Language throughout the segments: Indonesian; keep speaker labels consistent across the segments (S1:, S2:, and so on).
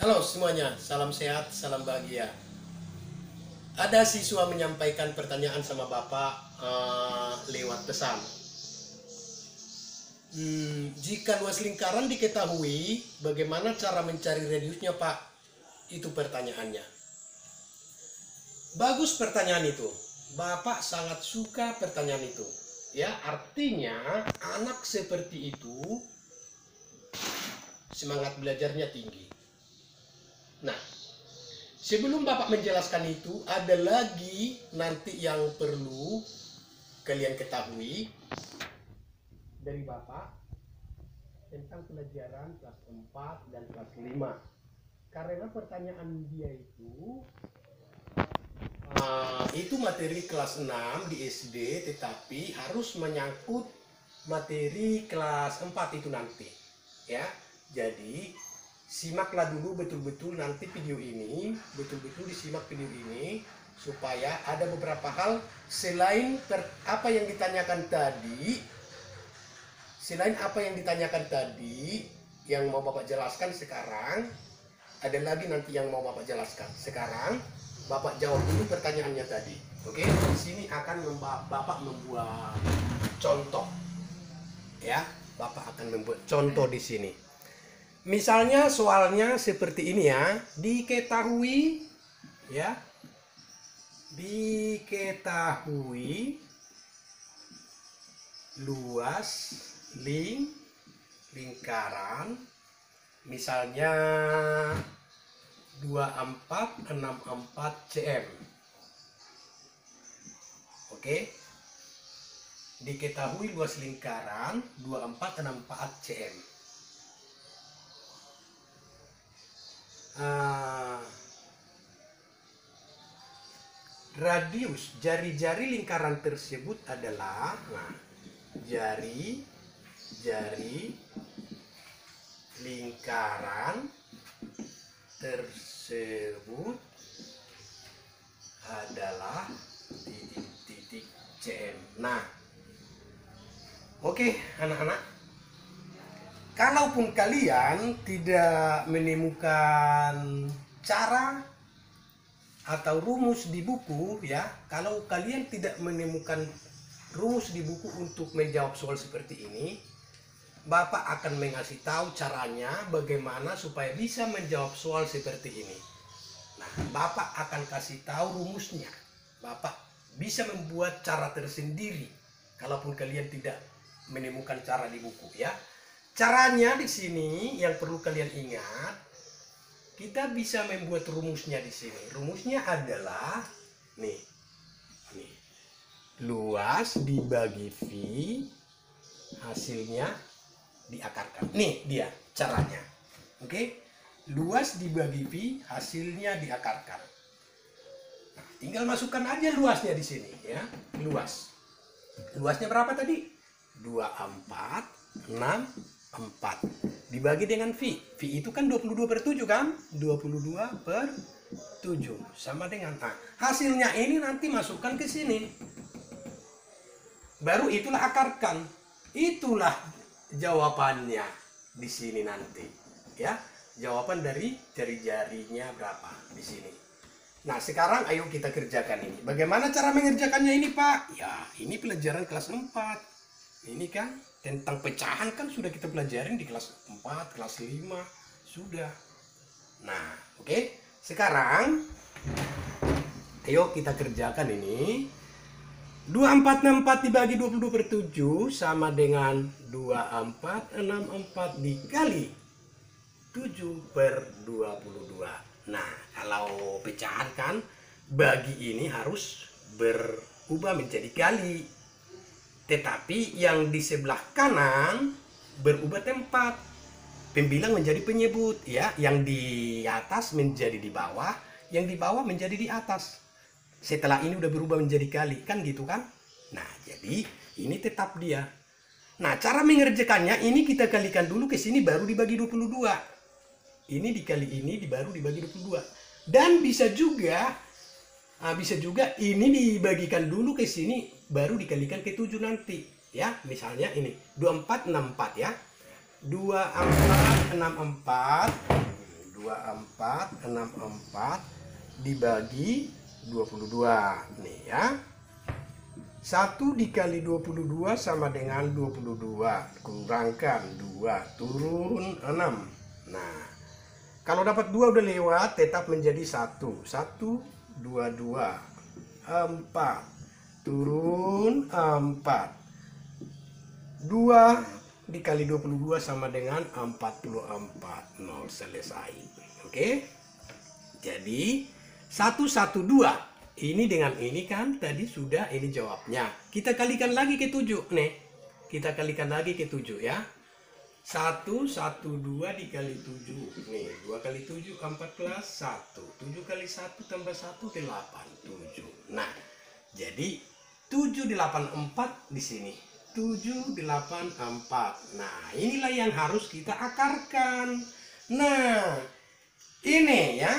S1: Halo semuanya, salam sehat, salam bahagia. Ada siswa menyampaikan pertanyaan sama Bapak lewat pesan. Jika luas lingkaran diketahui, bagaimana cara mencari radiusnya, Pak? Itu pertanyaannya. Bagus pertanyaan itu. Bapak sangat suka pertanyaan itu. Ya, artinya anak seperti itu semangat belajarnya tinggi. Nah, sebelum Bapak menjelaskan itu, ada lagi nanti yang perlu kalian ketahui dari Bapak tentang pelajaran kelas 4 dan kelas 5. Karena pertanyaan dia itu materi kelas 6 di SD, tetapi harus menyangkut materi kelas 4 itu nanti. Ya, jadi simaklah dulu betul-betul nanti video ini, betul-betul disimak video ini supaya ada beberapa hal selain apa yang ditanyakan tadi, yang mau Bapak jelaskan sekarang, ada lagi nanti yang mau Bapak jelaskan. Sekarang Bapak jawab dulu pertanyaannya tadi. Oke, di sini akan Bapak membuat contoh. Ya, Bapak akan membuat contoh di sini. Misalnya soalnya seperti ini ya, diketahui luas lingkaran misalnya 2464 cm. Oke. Diketahui luas lingkaran 2464 cm. Radius jari-jari lingkaran tersebut adalah jari lingkaran tersebut adalah titik-titik cm. Nah, oke anak-anak, kalaupun kalian tidak menemukan cara atau rumus di buku ya, kalau kalian tidak menemukan rumus di buku untuk menjawab soal seperti ini, Bapak akan mengasih tahu caranya bagaimana supaya bisa menjawab soal seperti ini. Nah, Bapak akan kasih tahu rumusnya. Bapak bisa membuat cara tersendiri kalaupun kalian tidak menemukan cara di buku ya. Caranya di sini yang perlu kalian ingat, kita bisa membuat rumusnya di sini. Rumusnya adalah nih. Luas dibagi V, hasilnya diakarkan. Nih dia caranya. Oke? Luas dibagi V, hasilnya diakarkan. Nah, tinggal masukkan aja luasnya di sini ya. Luasnya berapa tadi? 2464 dibagi dengan V. V itu kan 22/7 kan? 22/7 sama dengan hasilnya ini nanti masukkan ke sini. Baru itulah akarkan. Itulah jawabannya di sini nanti. Ya, jawaban dari jari-jarinya berapa di sini. Nah, sekarang ayo kita kerjakan ini. Bagaimana cara mengerjakannya ini, Pak? Ya, ini pelajaran kelas 4. Ini kan tentang pecahan kan sudah kita pelajarin di kelas 4, kelas 5 sudah. Nah, oke. Sekarang ayo kita kerjakan ini. 2464 dibagi 22/7 sama dengan 2464 dikali 7/22. Nah, kalau pecahan kan bagi ini harus berubah menjadi kali. Tetapi yang di sebelah kanan berubah tempat. Pembilang menjadi penyebut ya, yang di atas menjadi di bawah, yang di bawah menjadi di atas. Setelah ini udah berubah menjadi kali, kan gitu kan? Nah, jadi ini tetap dia. Nah, cara mengerjakannya ini kita kalikan dulu ke sini baru dibagi 22. Ini dikali ini baru dibagi 22. Dan bisa juga ini dibagikan dulu ke sini baru dikalikan ke 7 nanti. Ya, misalnya ini 2464 ya. 2464 24, 64 dibagi 22 nih ya. 1 dikali 22 sama dengan 22, kurangkan 2, turun 6. Nah, kalau dapat 2 udah lewat, tetap menjadi 1. 1, 2, 2, 4, turun 4. 2 dikali 22 sama dengan 44. 0, selesai. Oke? Jadi 112 ini dengan ini kan tadi sudah ini jawabnya. Kita kalikan lagi ke 7 nih. Kita kalikan lagi ke 7 ya. 112 dikali 7 nih, 2 kali 7 14, 1, 7 kali 1 tambah 1 8, 7. Nah, jadi 784 di sini. 784. Nah, inilah yang harus kita akarkan. Nah, ini ya.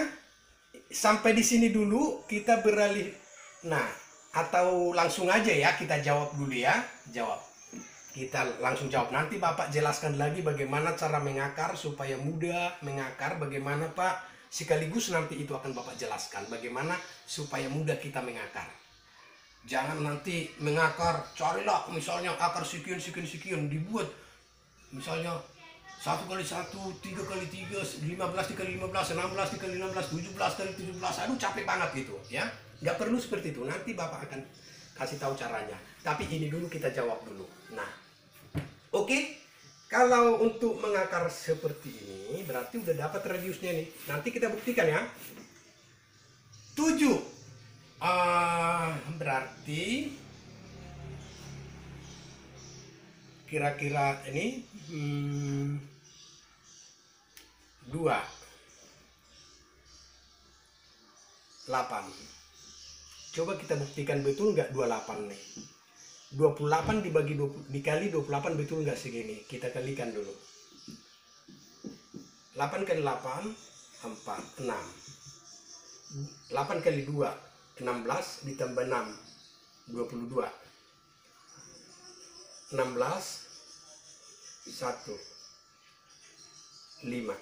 S1: Sampai di sini dulu kita beralih. Nah, atau langsung aja ya kita jawab dulu ya. Jawab. Kita langsung jawab. Nanti Bapak jelaskan lagi bagaimana cara mengakar supaya mudah mengakar. Bagaimana Pak? Sekaligus nanti itu akan Bapak jelaskan bagaimana supaya mudah kita mengakar. Jangan nanti mengakar, carilah misalnya akar sekian dibuat. Misalnya 1 kali 1, 3 kali 3, 15 dikali 15, 16 dikali 16, 17 kali 17. Aduh, capek banget gitu ya. Nggak perlu seperti itu. Nanti Bapak akan kasih tahu caranya. Tapi ini dulu kita jawab dulu. Nah, oke. Kalau untuk mengakar seperti ini, berarti udah dapat radiusnya nih. Nanti kita buktikan ya. 7. Berarti kira-kira ini 2, 8. Coba kita buktikan betul nggak 28 nih. 28 dibagi 20, dikali 28 betul nggak segini? Kita kalikan dulu. 8 kali 8 4, 6. 8 kali 2 16 ditambah 6 22. 16 1 5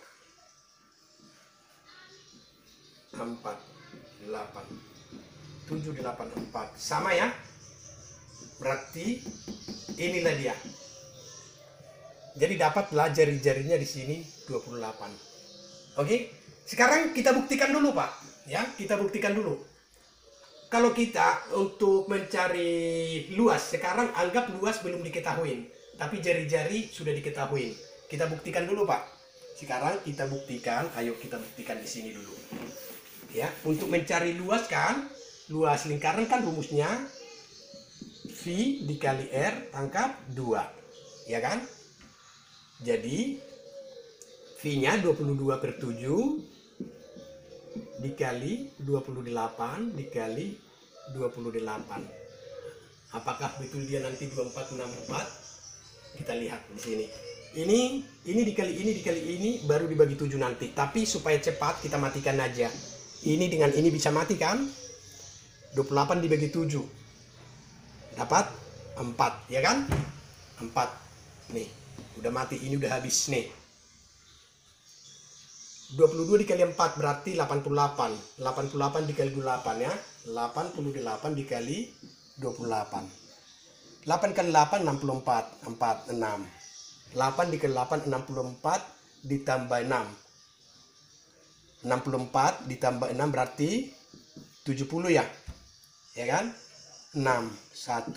S1: 4 8 7 8 4 sama ya. Berarti inilah dia. Jadi dapatlah jari-jarinya di sini 28. Oke? Sekarang kita buktikan dulu, Pak. Ya, kita buktikan dulu. Kalau kita untuk mencari luas, sekarang anggap luas belum diketahui, tapi jari-jari sudah diketahui. Kita buktikan dulu, Pak. Sekarang kita buktikan, ayo kita buktikan di sini dulu. Ya, untuk mencari luas kan, luas lingkaran kan rumusnya V dikali R pangkat 2. Ya kan? Jadi V-nya 22/7 dikali 28 dikali 28. Apakah betul dia nanti 2464? Kita lihat di sini. Ini dikali ini baru dibagi 7 nanti. Tapi supaya cepat kita matikan aja. Ini dengan ini bisa mati kan? 28 dibagi 7 dapat 4, ya kan? 4. Nih, udah mati, ini udah habis nih. 22 dikali 4 berarti 88. 88 dikali 28 ya. 88 dikali 28. 8 kali 8 64. 4 6. 8 dikali 8 64 ditambah 6. 64 ditambah 6 berarti 70 ya. Ya kan? 6 1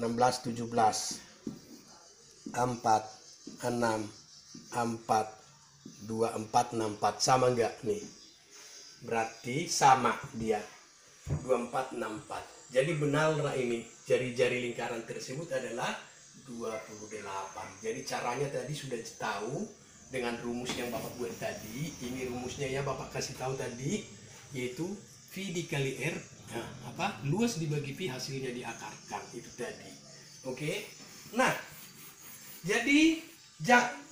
S1: 16 17 4 6 4 24 64 sama enggak nih? Berarti sama dia 24 64. Jadi benarlah ini jari-jari lingkaran tersebut adalah 28. Jadi caranya tadi sudah tahu dengan rumus yang Bapak buat tadi. Ini rumusnya ya, Bapak kasih tahu tadi, yaitu V dikali R. Nah, luas dibagi pi hasilnya diakarkan itu tadi. Oke. Nah, jadi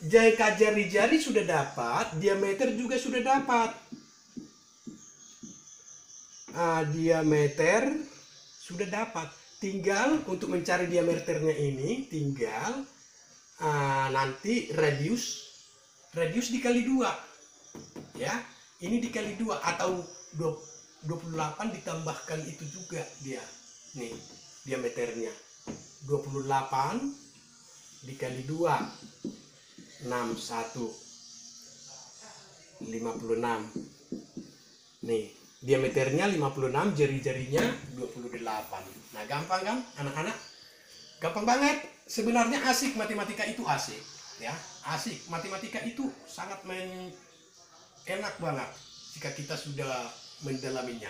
S1: jari-jari sudah dapat, diameter juga sudah dapat. Diameter sudah dapat. Tinggal untuk mencari diameternya ini, tinggal nanti radius radius dikali 2. Ya, ini dikali 2 atau 28 ditambah kali itu juga dia. Nih, diameternya. 28 dikali 2 61 56. Nih, diameternya 56, jari-jarinya 28. Nah, gampang kan anak-anak? Gampang banget. Sebenarnya asik, matematika itu asik, ya. Asik, matematika itu sangat enak banget jika kita sudah mendalaminya.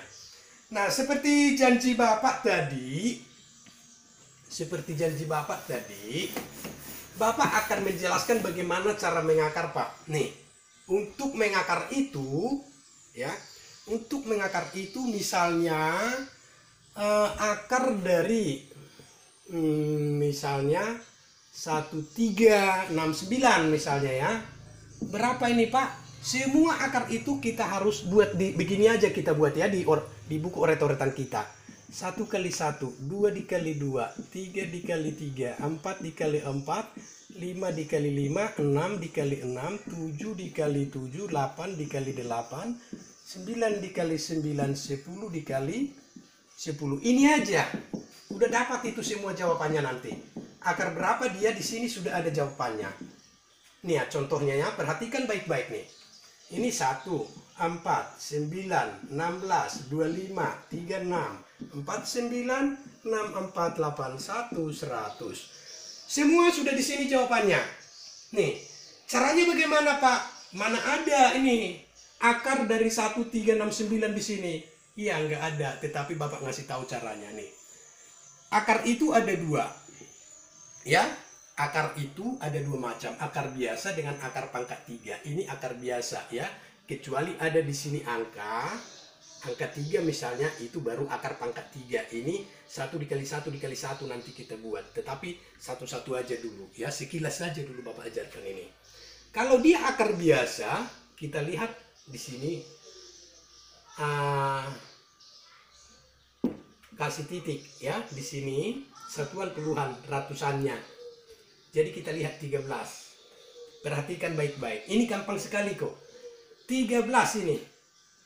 S1: Nah, seperti janji Bapak tadi, Bapak akan menjelaskan bagaimana cara mengakar, Pak. Nih, untuk mengakar itu, ya, misalnya akar dari misalnya 1369 misalnya ya. Berapa ini, Pak? Semua akar itu kita harus buat begini aja, kita buat ya di buku oret-oretan kita. 1 kali 1, 2 dikali 2, 3 dikali 3, 4 dikali 4, 5 dikali 5, 6 dikali 6, 7 dikali 7, 8 dikali 8, 9 dikali 9, 10 dikali 10. Ini aja. Udah dapat itu semua jawabannya nanti. Akar berapa dia di sini sudah ada jawabannya. Nih ya contohnya ya, perhatikan baik-baik nih. Ini 1, 4, 9, 16, 25, 36, 49, 6, 4, 8, 1, 100. Semua sudah di sini jawabannya. Nih, caranya bagaimana, Pak? Mana ada ini akar dari 1369 di sini? Iya, nggak ada. Tetapi Bapak ngasih tahu caranya nih. Akar itu ada 2. Ya, akar itu ada 2 macam. Akar biasa dengan akar pangkat 3. Ini akar biasa ya. Kecuali ada di sini angka 3 misalnya, itu baru akar pangkat 3. Ini 1 dikali 1 dikali 1 nanti kita buat. Tetapi satu-satu aja dulu ya. Sekilas saja dulu Bapak ajarkan ini. Kalau dia akar biasa, kita lihat di sini kasih titik ya. Di sini satuan puluhan ratusannya. Jadi kita lihat 13. Perhatikan baik-baik. Ini gampang sekali kok. 13 ini.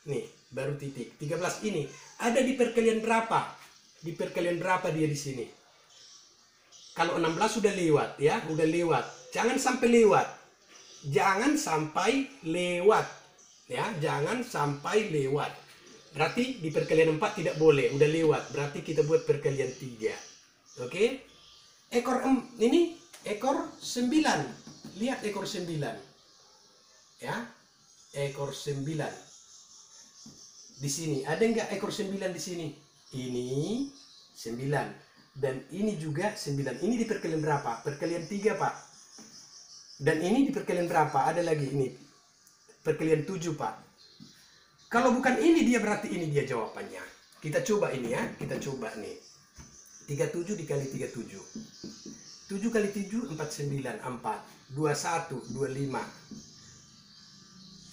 S1: Nih, baru titik. 13 ini ada di perkalian berapa? Di perkalian berapa dia di sini? Kalau 16 sudah lewat ya, udah lewat. Jangan sampai lewat. Jangan sampai lewat. Ya, jangan sampai lewat. Berarti di perkalian 4 tidak boleh, udah lewat. Berarti kita buat perkalian 3. Oke? Ekor 9. Lihat ekor 9. Ya. Ekor 9. Di sini ada nggak ekor 9 di sini? Ini 9 dan ini juga 9. Ini di perkalian berapa? Perkalian 3, Pak. Dan ini di perkalian berapa? Ada lagi ini. Perkalian 7, Pak. Kalau bukan ini dia, berarti ini dia jawabannya. Kita coba ini ya. Kita coba nih. 37 dikali 37. 7 kali 7 49, 4. 21 25.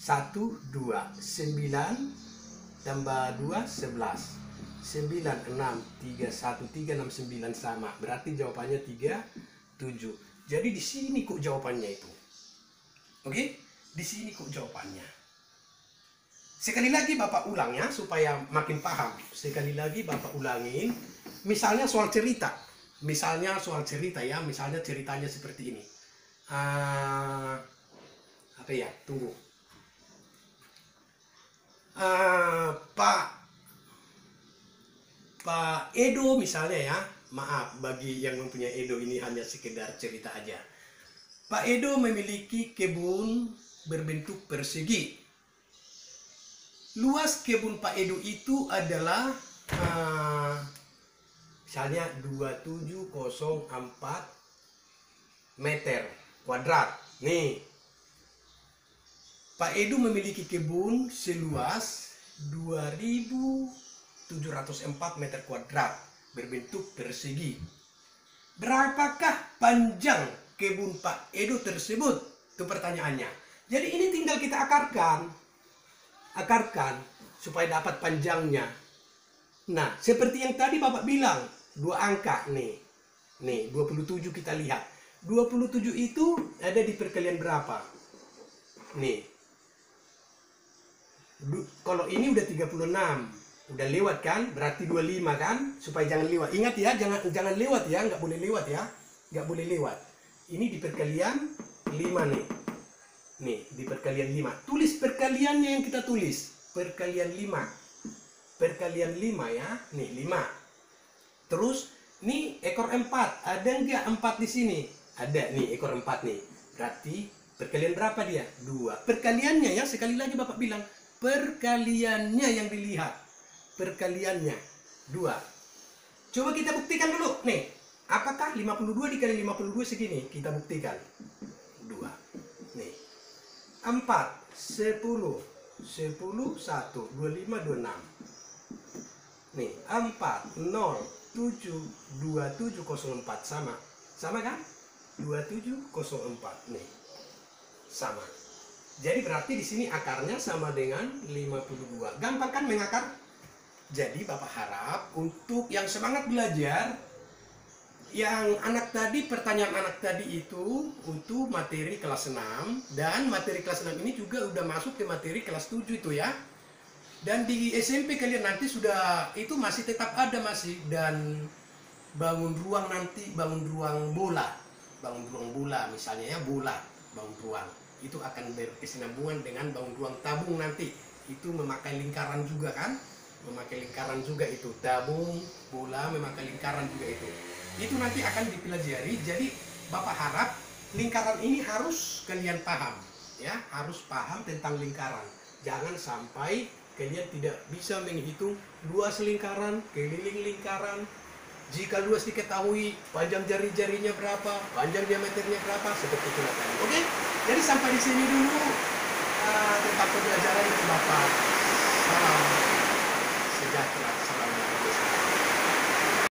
S1: 1 2 9 tambah 2 11. 9 6 3 1 3 6 9 sama. Berarti jawabannya 37. Jadi di sini kok jawabannya itu. Oke? Di sini kok jawabannya. Sekali lagi Bapak ulang ya supaya makin paham. Sekali lagi Bapak ulangin. Misalnya soal cerita. Misalnya ya. Misalnya ceritanya seperti ini. Apa ya? Tunggu. Pak Edo misalnya ya. Maaf bagi yang mempunyai Edo, ini hanya sekedar cerita aja. Pak Edo memiliki kebun berbentuk persegi. Luas kebun Pak Edo itu adalah misalnya 2704 meter kuadrat. Nih, Pak Edo memiliki kebun seluas 2704 meter kuadrat berbentuk persegi. Berapakah panjang kebun Pak Edo tersebut? Itu pertanyaannya. Jadi ini tinggal kita akarkan supaya dapat panjangnya. Nah, seperti yang tadi Bapak bilang, 2 angka nih. Nih, 27 kita lihat. 27 itu ada di perkalian berapa? Nih. Kalau ini udah 36, udah lewat kan? Berarti 25 kan? Supaya jangan lewat. Ingat ya, jangan lewat ya, nggak boleh lewat ya. Nggak boleh lewat. Ini di perkalian 5 nih. Nih, di perkalian 5. Tulis perkaliannya yang kita tulis. Perkalian 5. Perkalian 5 ya. Nih, 5. Terus, nih ekor 4. Ada nggak 4 di sini? Ada nih, ekor 4 nih. Berarti, perkalian berapa dia? 2. Perkaliannya ya, sekali lagi Bapak bilang. Perkaliannya yang dilihat. Perkaliannya. 2. Coba kita buktikan dulu. Nih, apakah 52 dikali 52 segini? Kita buktikan. 2. Nih. 4, 10, 10, 1, 25, 26. Nih, 4, 0, 7, 2704. Sama. Sama kan? 2704. Nih. Sama. Jadi berarti di sini akarnya sama dengan 52. Gampang kan mengakar? Jadi Bapak harap untuk yang semangat belajar, yang anak tadi, pertanyaan anak tadi itu untuk materi kelas 6, dan materi kelas 6 ini juga udah masuk ke materi kelas 7 itu ya. Dan di SMP kalian nanti sudah, itu masih tetap ada masih, dan bangun ruang nanti, bangun ruang bola misalnya ya, bola, bangun ruang. Itu akan berkesinambungan dengan bangun ruang tabung nanti. Itu memakai lingkaran juga kan? Memakai lingkaran juga itu. Tabung, bola, memakai lingkaran juga itu. Itu nanti akan dipelajari. Jadi Bapak harap lingkaran ini harus kalian paham. Ya, harus paham tentang lingkaran. Jangan sampai kalian tidak bisa menghitung luas lingkaran, keliling lingkaran. Jika luas diketahui, panjang jari-jarinya berapa, panjang diameternya berapa, seperti itu tadi. Oke? Jadi sampai di sini dulu tentang pembelajaran dari Bapak. Salam sejahtera, salam